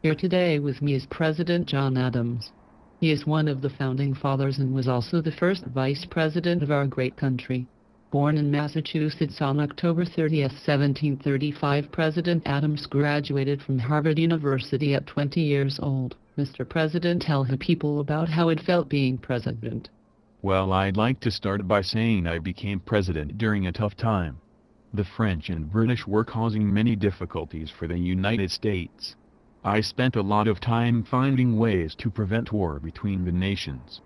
Here today with me is President John Adams. He is one of the founding fathers and was also the first vice president of our great country. Born in Massachusetts on October 30, 1735, President Adams graduated from Harvard University at 20 years old. Mr. President, tell the people about how it felt being president. Well, I'd like to start by saying I became president during a tough time. The French and British were causing many difficulties for the United States. I spent a lot of time finding ways to prevent war between the nations.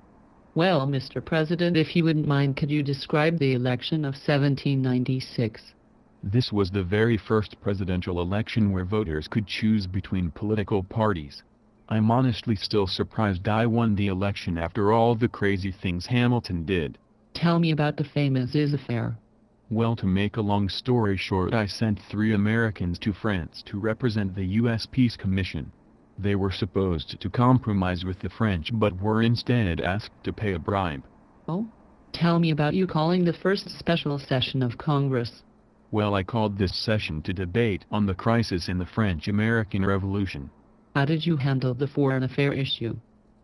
Well, Mr. President, if you wouldn't mind, could you describe the election of 1796? This was the very first presidential election where voters could choose between political parties. I'm honestly still surprised I won the election after all the crazy things Hamilton did. Tell me about the famous Is affair. Well, to make a long story short, I sent 3 Americans to France to represent the U.S. Peace Commission. They were supposed to compromise with the French but were instead asked to pay a bribe. Oh? Tell me about you calling the first special session of Congress. Well, I called this session to debate on the crisis in the French-American Revolution. How did you handle the foreign affair issue?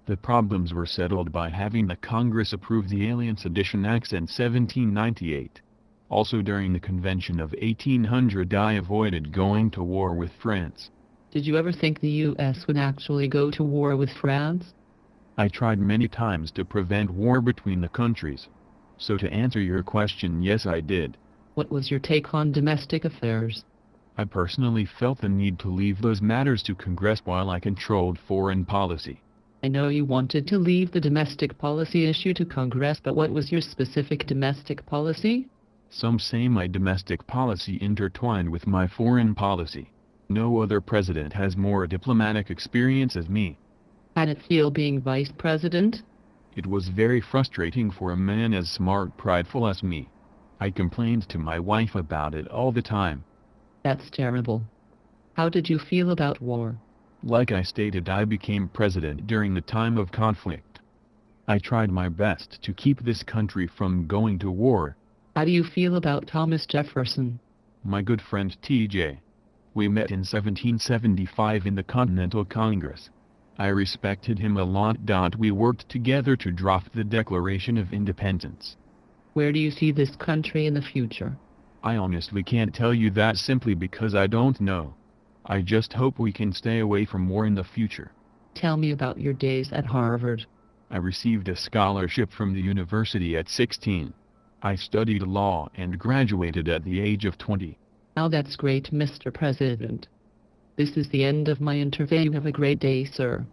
The problems were settled by having the Congress approve the Alien Sedition Acts in 1798. Also during the Convention of 1800 I avoided going to war with France. Did you ever think the U.S. would actually go to war with France? I tried many times to prevent war between the countries. So to answer your question, yes, I did. What was your take on domestic affairs? I personally felt the need to leave those matters to Congress while I controlled foreign policy. I know you wanted to leave the domestic policy issue to Congress, but what was your specific domestic policy? Some say my domestic policy intertwined with my foreign policy. No other president has more diplomatic experience as me. How'd it feel being vice president? It was very frustrating for a man as smart, prideful as me. I complained to my wife about it all the time. That's terrible. How did you feel about war? Like I stated, I became president during the time of conflict. I tried my best to keep this country from going to war. How do you feel about Thomas Jefferson? My good friend T.J. We met in 1775 in the Continental Congress. I respected him a lot. We worked together to draft the Declaration of Independence. Where do you see this country in the future? I honestly can't tell you that simply because I don't know. I just hope we can stay away from war in the future. Tell me about your days at Harvard. I received a scholarship from the university at 16. I studied law and graduated at the age of 20. Now that's great, Mr. President. This is the end of my interview. Have a great day, sir.